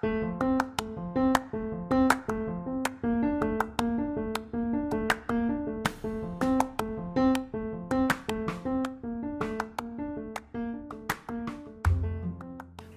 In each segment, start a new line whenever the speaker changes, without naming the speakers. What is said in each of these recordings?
We're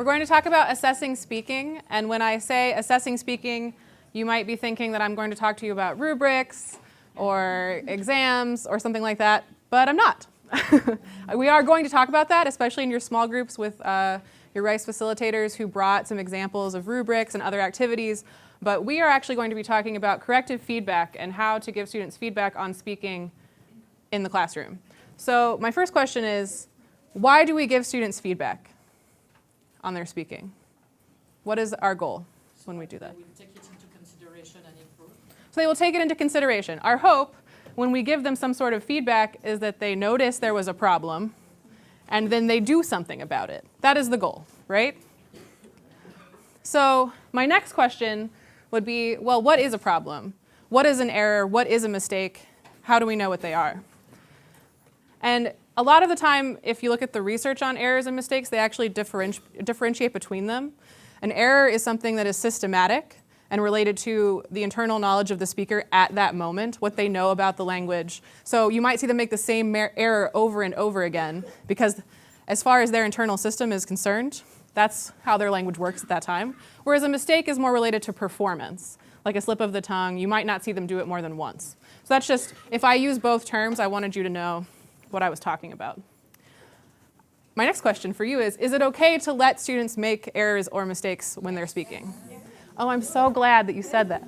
going to talk about assessing speaking, and when I say assessing speaking, you might be thinking that I'm going to talk to you about rubrics or exams or something like that, but I'm not. We are going to talk about that, especially in your small groups with your RICE facilitators who brought some examples of rubrics and other activities, but we are actually going to be talking about corrective feedback and how to give students feedback on speaking in the classroom. So my first question is, why do we give students feedback on their speaking? What is our goal when we do that?
We take it into consideration and improve.
So they will take it into consideration. Our hope when we give them some sort of feedback is that they notice there was a problem and then they do something about it. That is the goal, right? So my next question would be, well, what is a problem? What is an error? What is a mistake? How do we know what they are? And a lot of the time, if you look at the research on errors and mistakes, they actually differentiate between them. An error is something that is systematic and related to the internal knowledge of the speaker at that moment, what they know about the language. So you might see them make the same error over and over again because as far as their internal system is concerned, that's how their language works at that time. Whereas a mistake is more related to performance, like a slip of the tongue. You might not see them do it more than once. So that's just, if I use both terms, I wanted you to know what I was talking about. My next question for you is it okay to let students make errors or mistakes when they're speaking? Oh, I'm so glad that you said that.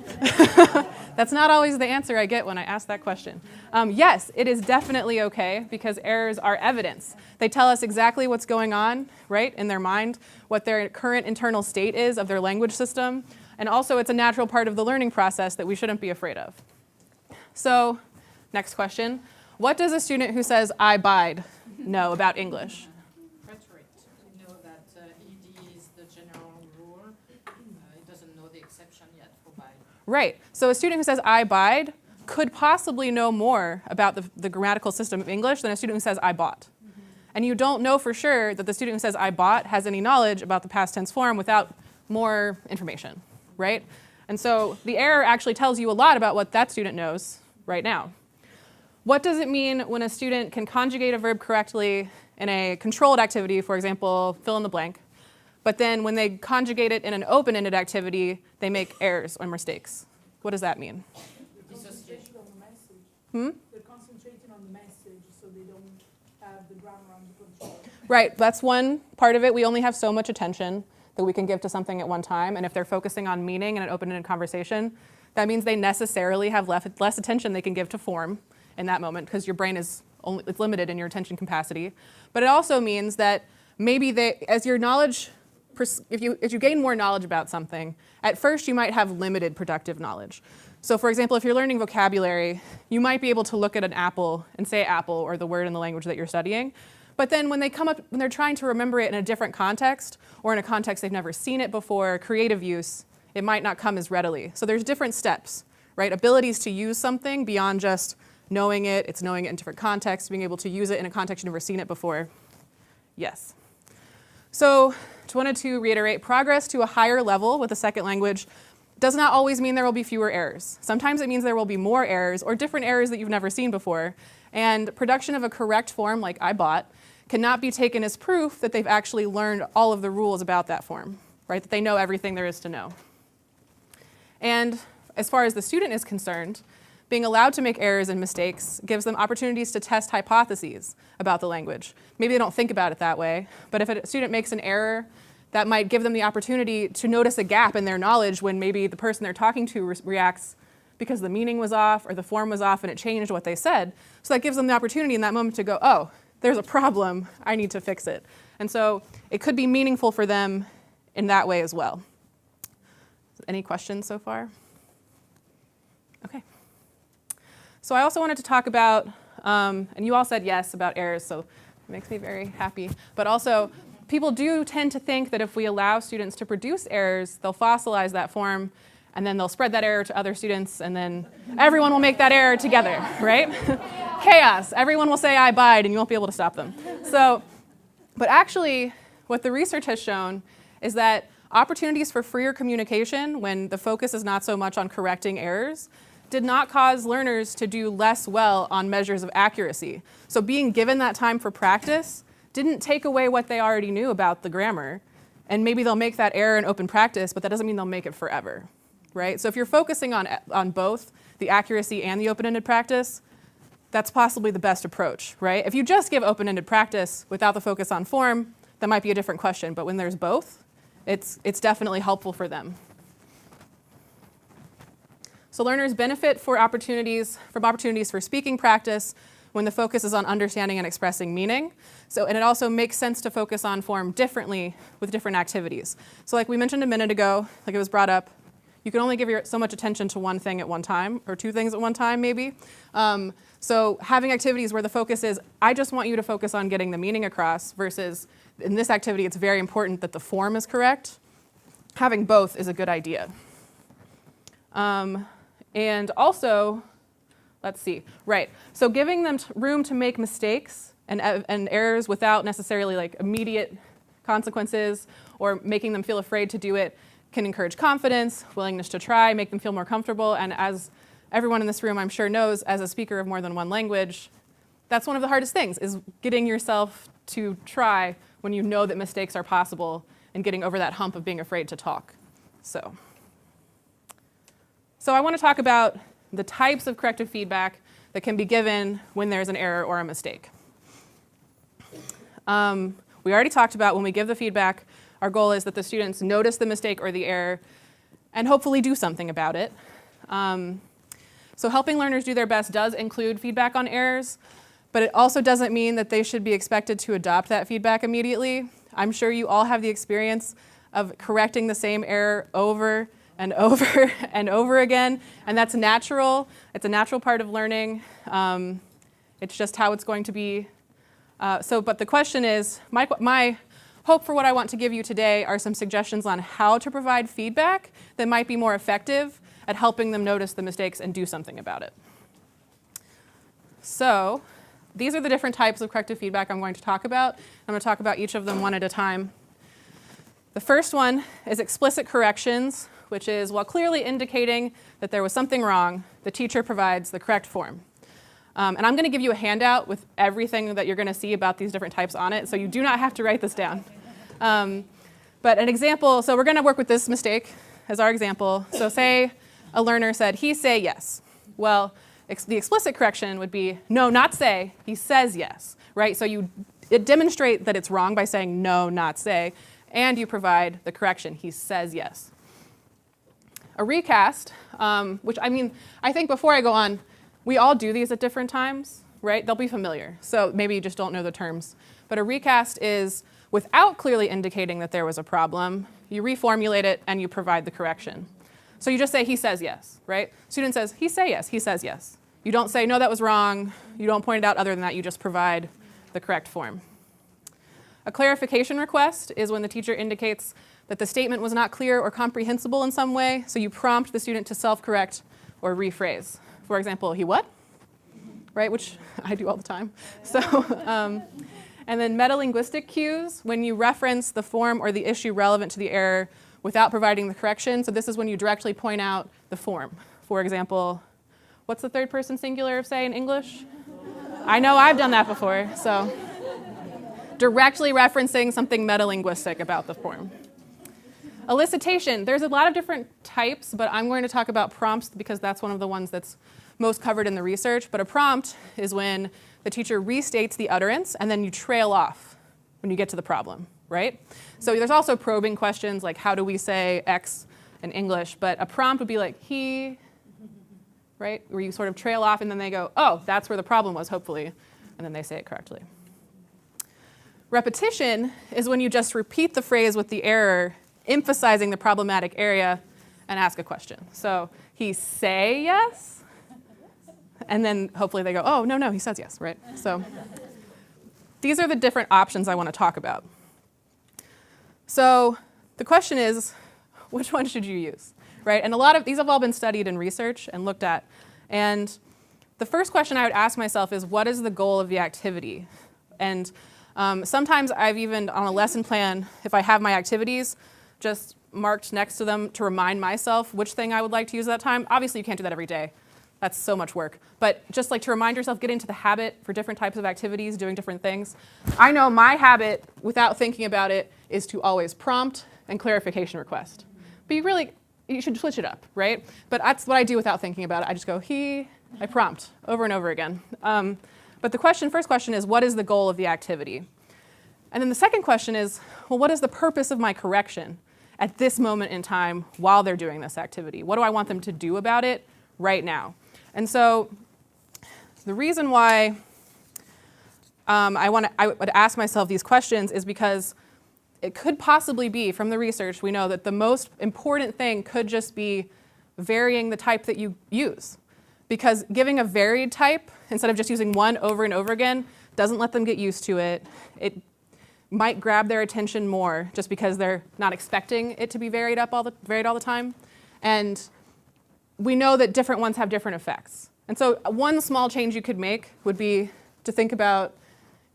That's not always the answer I get when I ask that question. Yes, it is definitely okay because errors are evidence. They tell us exactly what's going on, right, in their mind, what their current internal state is of their language system, and also it's a natural part of the learning process that we shouldn't be afraid of. So, next question. What does a student who says, I bide, know about English?
Rhetoric. You know that ED is the general rule. It doesn't know the exception yet for bide.
Right. So a student who says, I bide, could possibly know more about the grammatical system of English than a student who says, I bought. Mm-hmm. And you don't know for sure that the student who says, I bought, has any knowledge about the past tense form without more information, right? And so the error actually tells you a lot about what that student knows right now. What does it mean when a student can conjugate a verb correctly in a controlled activity, for example, fill in the blank, but then when they conjugate it in an open-ended activity, they make errors or mistakes? What does that mean?
Dissociation.
On the message.
Hmm?
They're concentrating on the message so they don't have the grammar under control.
Right, that's one part of it. We only have so much attention that we can give to something at one time, and if they're focusing on meaning in an open-ended conversation, that means they necessarily have less attention they can give to form in that moment because your brain is it's limited in your attention capacity. But it also means that maybe as your knowledge, if you gain more knowledge about something, at first you might have limited productive knowledge. So for example, if you're learning vocabulary, you might be able to look at an apple and say apple or the word in the language that you're studying. But then when they're trying to remember it in a different context or in a context they've never seen it before, creative use, it might not come as readily. So there's different steps, right? Abilities to use something beyond just knowing it, it's knowing it in different contexts, being able to use it in a context you've never seen it before. Yes. So just wanted to reiterate, progress to a higher level with a second language does not always mean there will be fewer errors. Sometimes it means there will be more errors or different errors that you've never seen before. And production of a correct form, like I bought, cannot be taken as proof that they've actually learned all of the rules about that form, right? That they know everything there is to know. And as far as the student is concerned, being allowed to make errors and mistakes gives them opportunities to test hypotheses about the language. Maybe they don't think about it that way, but if a student makes an error, that might give them the opportunity to notice a gap in their knowledge when maybe the person they're talking to reacts because the meaning was off or the form was off and it changed what they said. So that gives them the opportunity in that moment to go, oh, there's a problem, I need to fix it. And so it could be meaningful for them in that way as well. Any questions so far? Okay. So I also wanted to talk about, and you all said yes about errors, so it makes me very happy. But also, people do tend to think that if we allow students to produce errors, they'll fossilize that form, and then they'll spread that error to other students, and then everyone will make that error together, right? Chaos. Everyone will say, I bide, and you won't be able to stop them. So, but actually, what the research has shown is that opportunities for freer communication, when the focus is not so much on correcting errors, did not cause learners to do less well on measures of accuracy. So being given that time for practice didn't take away what they already knew about the grammar. And maybe they'll make that error in open practice, but that doesn't mean they'll make it forever, right? So if you're focusing on both the accuracy and the open-ended practice, that's possibly the best approach, right? If you just give open-ended practice without the focus on form, that might be a different question. But when there's both, it's definitely helpful for them. So learners benefit from opportunities for speaking practice when the focus is on understanding and expressing meaning. And it also makes sense to focus on form differently with different activities. So like we mentioned a minute ago, like it was brought up, you can only give so much attention to one thing at one time, or two things at one time maybe. So having activities where the focus is, I just want you to focus on getting the meaning across, versus in this activity it's very important that the form is correct. Having both is a good idea. And also, let's see, right. So giving them room to make mistakes and errors without necessarily like immediate consequences or making them feel afraid to do it can encourage confidence, willingness to try, make them feel more comfortable. And as everyone in this room I'm sure knows, as a speaker of more than one language, that's one of the hardest things, is getting yourself to try when you know that mistakes are possible and getting over that hump of being afraid to talk. So I want to talk about the types of corrective feedback that can be given when there's an error or a mistake. We already talked about when we give the feedback, our goal is that the students notice the mistake or the error and hopefully do something about it. So helping learners do their best does include feedback on errors, but it also doesn't mean that they should be expected to adopt that feedback immediately. I'm sure you all have the experience of correcting the same error over and over and over again, and that's natural. It's a natural part of learning. It's just how it's going to be. But the question is, my hope for what I want to give you today are some suggestions on how to provide feedback that might be more effective at helping them notice the mistakes and do something about it. So these are the different types of corrective feedback I'm going to talk about. I'm going to talk about each of them one at a time. The first one is explicit corrections, which is, while clearly indicating that there was something wrong, the teacher provides the correct form. And I'm going to give you a handout with everything that you're going to see about these different types on it, so you do not have to write this down. But an example, so we're going to work with this mistake as our example. So say a learner said, he say yes. Well, the explicit correction would be, no, not say, he says yes, right? So it demonstrate that it's wrong by saying no, not say, and you provide the correction, he says yes. A recast, which I think before I go on, we all do these at different times, right? They'll be familiar, so maybe you just don't know the terms. But a recast is, without clearly indicating that there was a problem, you reformulate it and you provide the correction. So you just say, he says yes, right? Student says, he say yes, he says yes. You don't say, no, that was wrong. You don't point it out other than that, you just provide the correct form. A clarification request is when the teacher indicates that the statement was not clear or comprehensible in some way, so you prompt the student to self-correct or rephrase. For example, he what? Right, which I do all the time. So, and then metalinguistic cues, when you reference the form or the issue relevant to the error without providing the correction. So this is when you directly point out the form. For example, what's the third person singular of say in English? I know I've done that before, so directly referencing something metalinguistic about the form. Elicitation, there's a lot of different types, but I'm going to talk about prompts because that's one of the ones that's most covered in the research. But a prompt is when the teacher restates the utterance and then you trail off when you get to the problem, right? So there's also probing questions like how do we say X in English, but a prompt would be like he, right? Where you sort of trail off and then they go, oh, that's where the problem was, hopefully, and then they say it correctly. Repetition is when you just repeat the phrase with the error, emphasizing the problematic area, and ask a question. So he say yes, and then hopefully they go, oh, no, he says yes, right? So these are the different options I want to talk about. So the question is, which one should you use, right? And a lot of these have all been studied in research and looked at. And the first question I would ask myself is, what is the goal of the activity? And sometimes I've even, on a lesson plan, if I have my activities, just marked next to them to remind myself which thing I would like to use at that time. Obviously, you can't do that every day. That's so much work. But just like to remind yourself, get into the habit for different types of activities, doing different things. I know my habit, without thinking about it, is to always prompt and clarification request. But you should switch it up, right? But that's what I do without thinking about it. I just go, I prompt over and over again. But the first question is, what is the goal of the activity? And then the second question is, well, what is the purpose of my correction at this moment in time while they're doing this activity? What do I want them to do about it right now? And so the reason why I would ask myself these questions is because it could possibly be, from the research, we know that the most important thing could just be varying the type that you use. Because giving a varied type, instead of just using one over and over again, doesn't let them get used to it. It might grab their attention more just because they're not expecting it to be varied all the time. And we know that different ones have different effects. And so one small change you could make would be to think about,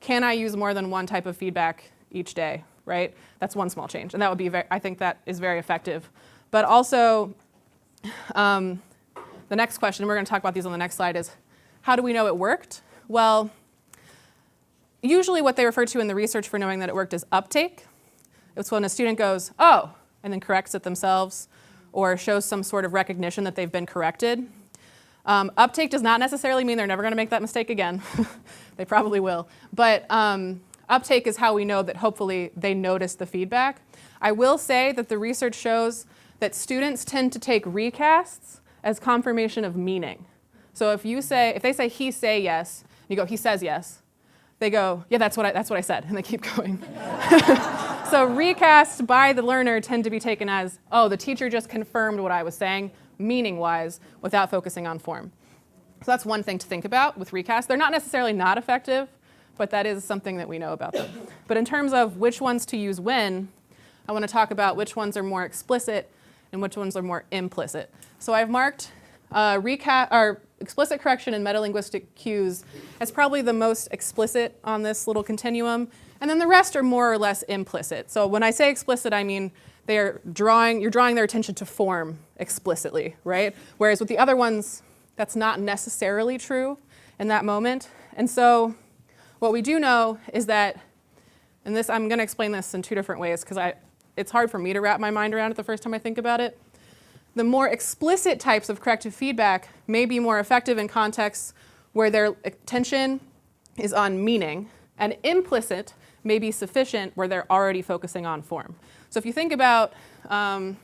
can I use more than one type of feedback each day, right? That's one small change. And that would be, I think that is very effective. But also, the next question, and we're going to talk about these on the next slide, is how do we know it worked? Well, usually what they refer to in the research for knowing that it worked is uptake. It's when a student goes, oh, and then corrects it themselves, or shows some sort of recognition that they've been corrected. Uptake does not necessarily mean they're never going to make that mistake again. They probably will. But uptake is how we know that hopefully they notice the feedback. I will say that the research shows that students tend to take recasts as confirmation of meaning. So if they say he say yes, you go, he says yes, they go, yeah, that's what I said, and they keep going. So recasts by the learner tend to be taken as, oh, the teacher just confirmed what I was saying, meaning-wise, without focusing on form. So that's one thing to think about with recasts. They're not necessarily not effective, but that is something that we know about them. But in terms of which ones to use when, I want to talk about which ones are more explicit and which ones are more implicit. So I've marked explicit correction and metalinguistic cues as probably the most explicit on this little continuum, and then the rest are more or less implicit. So when I say explicit, I mean you're drawing their attention to form explicitly, right? Whereas with the other ones, that's not necessarily true in that moment. And so what we do know is that, and this, I'm going to explain this in two different ways because it's hard for me to wrap my mind around it the first time I think about it. The more explicit types of corrective feedback may be more effective in contexts where their attention is on meaning, and implicit may be sufficient where they're already focusing on form. So if you think about, I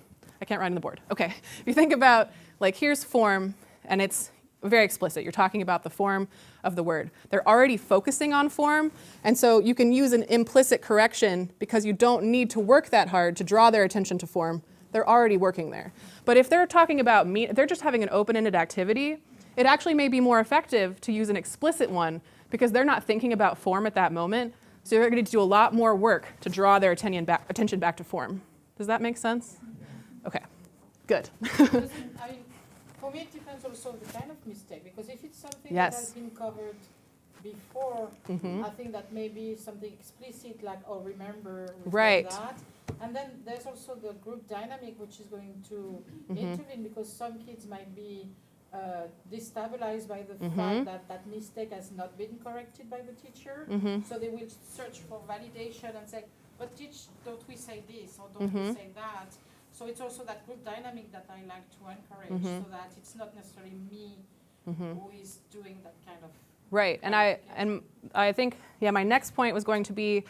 can't write on the board. Okay, if you think about, like, here's form, and it's very explicit. You're talking about the form of the word. They're already focusing on form, and so you can use an implicit correction because you don't need to work that hard to draw their attention to form. They're already working there. But if they're talking about if they're just having an open-ended activity, it actually may be more effective to use an explicit one because they're not thinking about form at that moment. So you're going to do a lot more work to draw their attention back to form. Does that make sense? Okay, good.
For me, it depends also on the kind of mistake, because if it's something that has been covered before, I think that maybe something explicit like, oh, remember,
right.
That. And then there's also the group dynamic, which is going to intervene, because some kids might be destabilized by the fact that that mistake has not been corrected by the teacher. So they will search for validation and say, but teach, don't we say this or don't we say that? So it's also that group dynamic that I like to encourage, so that it's not necessarily me who is doing that kind of.
Right, and I think my next point was going to be,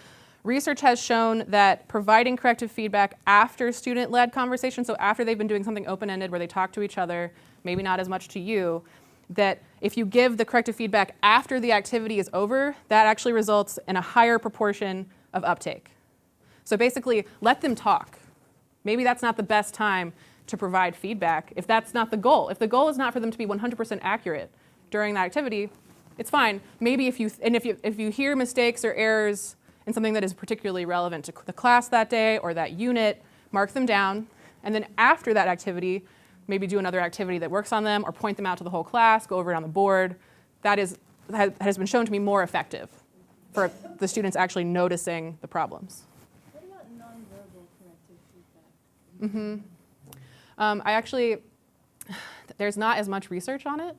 research has shown that providing corrective feedback after student-led conversation, so after they've been doing something open-ended where they talk to each other, maybe not as much to you, that if you give the corrective feedback after the activity is over, that actually results in a higher proportion of uptake. So basically, let them talk. Maybe that's not the best time to provide feedback if that's not the goal. If the goal is not for them to be 100% accurate during that activity, it's fine. Maybe if you hear mistakes or errors in something that is particularly relevant to the class that day or that unit, mark them down, and then after that activity, maybe do another activity that works on them or point them out to the whole class, go over it on the board. That has been shown to be more effective for the students actually noticing the problems.
What about nonverbal corrective feedback?
I actually, there's not as much research on it,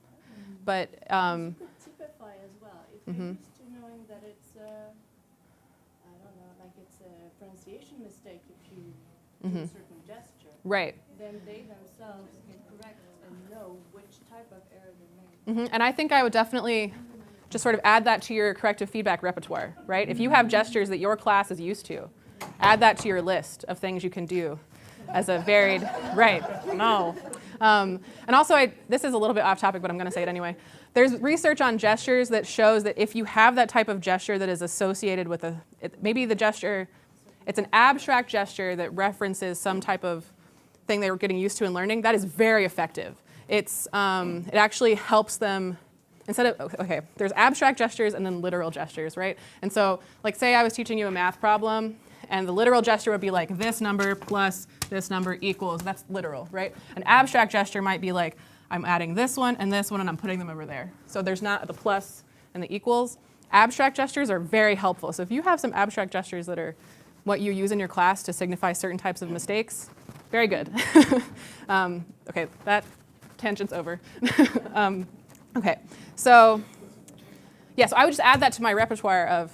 but
You could typify as well. If you're
Mhm.
used to knowing that it's I don't know, like it's a pronunciation mistake if you do a certain gesture,
right.
then they themselves can correct and know which type of error they made.
And I think I would definitely just sort of add that to your corrective feedback repertoire, right? If you have gestures that your class is used to, add that to your list of things you can do as a varied, right, no. And also, this is a little bit off topic, but I'm going to say it anyway. There's research on gestures that shows that if you have that type of gesture that is associated with maybe the gesture, it's an abstract gesture that references some type of thing they were getting used to in learning, that is very effective. It actually helps them, instead of, okay, there's abstract gestures and then literal gestures, right? And so, like say I was teaching you a math problem, and the literal gesture would be like this number plus this number equals, that's literal, right? An abstract gesture might be like, I'm adding this one, and I'm putting them over there. So there's not the plus and the equals. Abstract gestures are very helpful. So if you have some abstract gestures that are what you use in your class to signify certain types of mistakes, very good. Okay, that tangent's over. Okay, so yeah, so I would just add that to my repertoire of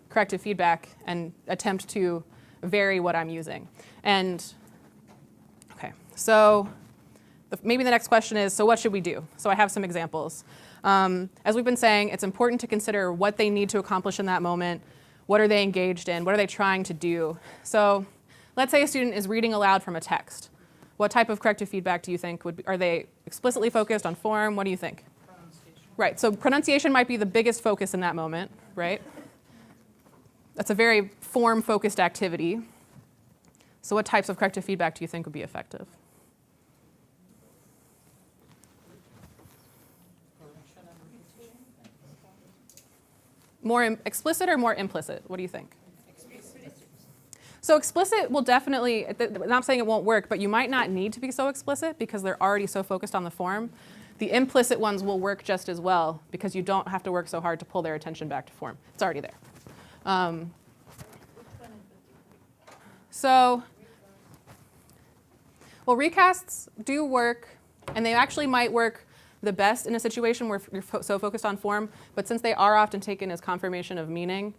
corrective feedback and attempt to vary what I'm using. And okay, so maybe the next question is, so what should we do? So I have some examples. As we've been saying, it's important to consider what they need to accomplish in that moment. What are they engaged in? What are they trying to do? So let's say a student is reading aloud from a text. What type of corrective feedback do you think would be? Are they explicitly focused on form? What do you think?
Pronunciation.
Right, so pronunciation might be the biggest focus in that moment, right? That's a very form-focused activity. So what types of corrective feedback do you think would be effective?
Correction and repetition.
More explicit or more implicit? What do you think? So explicit will definitely, I'm not saying it won't work, but you might not need to be so explicit because they're already so focused on the form. The implicit ones will work just as well because you don't have to work so hard to pull their attention back to form. It's already there. So, well, recasts do work, and they actually might work the best in a situation where you're so focused on form, but since they are often taken as confirmation of meaning,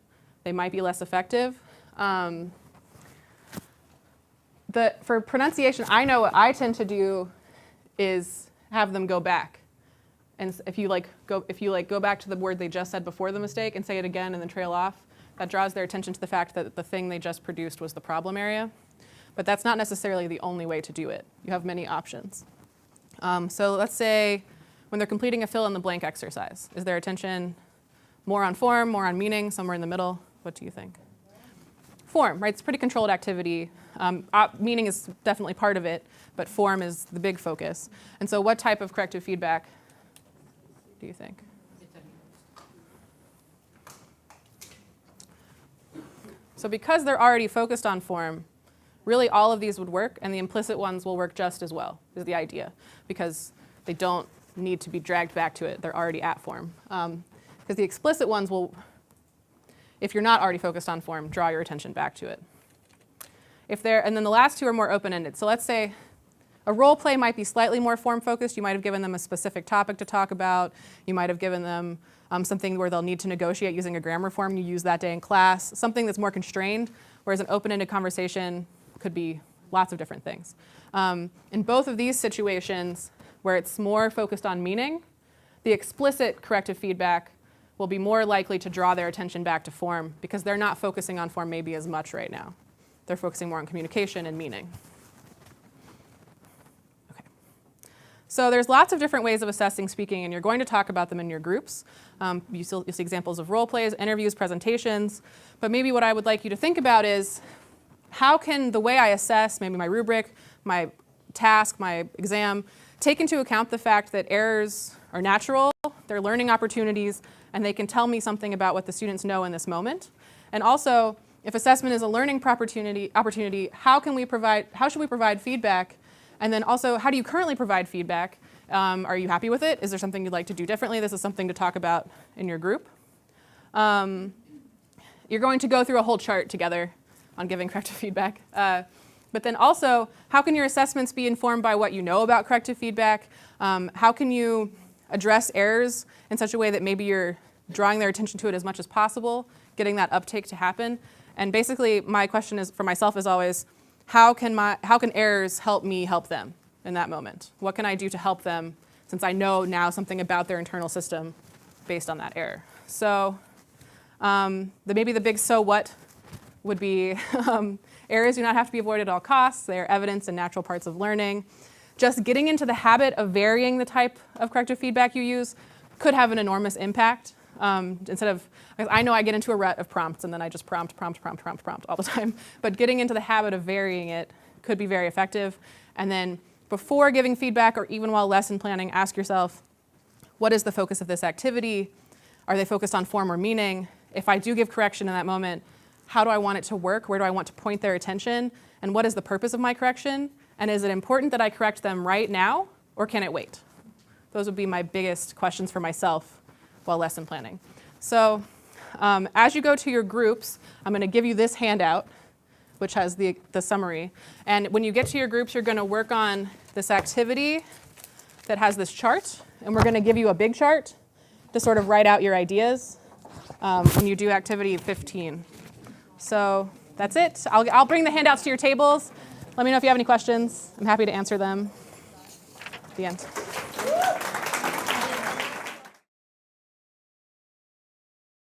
they might be less effective. For pronunciation, I know what I tend to do is have them go back. And if you go back to the word they just said before the mistake and say it again and then trail off, that draws their attention to the fact that the thing they just produced was the problem area. But that's not necessarily the only way to do it. You have many options. So let's say when they're completing a fill-in-the-blank exercise, is their attention more on form, more on meaning, somewhere in the middle? What do you think? Form, right? It's a pretty controlled activity. Meaning is definitely part of it, but form is the big focus. And so what type of corrective feedback do you think? So because they're already focused on form, really all of these would work, and the implicit ones will work just as well, is the idea, because they don't need to be dragged back to it. They're already at form. Because the explicit ones will, if you're not already focused on form, draw your attention back to it. And then the last two are more open-ended. So let's say a role play might be slightly more form-focused. You might have given them a specific topic to talk about. You might have given them something where they'll need to negotiate using a grammar form you use that day in class, something that's more constrained, whereas an open-ended conversation could be lots of different things. In both of these situations, where it's more focused on meaning, the explicit corrective feedback will be more likely to draw their attention back to form because they're not focusing on form maybe as much right now. They're focusing more on communication and meaning. Okay. So there's lots of different ways of assessing speaking, and you're going to talk about them in your groups. You'll see examples of role plays, interviews, presentations. But maybe what I would like you to think about is how can the way I assess, maybe my rubric, my task, my exam, take into account the fact that errors are natural, they're learning opportunities, and they can tell me something about what the students know in this moment. And also, if assessment is a learning opportunity, how should we provide feedback? And then also, how do you currently provide feedback? Are you happy with it? Is there something you'd like to do differently? This is something to talk about in your group. You're going to go through a whole chart together on giving corrective feedback. But then also, how can your assessments be informed by what you know about corrective feedback? How can you address errors in such a way that maybe you're drawing their attention to it as much as possible, getting that uptake to happen? And basically, my question is for myself is always, how can errors help me help them in that moment? What can I do to help them since I know now something about their internal system based on that error? So maybe the big so what would be errors do not have to be avoided at all costs. They are evidence and natural parts of learning. Just getting into the habit of varying the type of corrective feedback you use could have an enormous impact. Instead of, I know I get into a rut of prompts and then I just prompt all the time, but getting into the habit of varying it could be very effective. And then before giving feedback or even while lesson planning, ask yourself, what is the focus of this activity? Are they focused on form or meaning? If I do give correction in that moment, how do I want it to work? Where do I want to point their attention? And what is the purpose of my correction? And is it important that I correct them right now, or can it wait? Those would be my biggest questions for myself while lesson planning. So as you go to your groups, I'm going to give you this handout, which has the summary. And when you get to your groups, you're going to work on this activity that has this chart. And we're going to give you a big chart to sort of write out your ideas when you do activity 15. So that's it. I'll bring the handouts to your tables. Let me know if you have any questions. I'm happy to answer them at the end.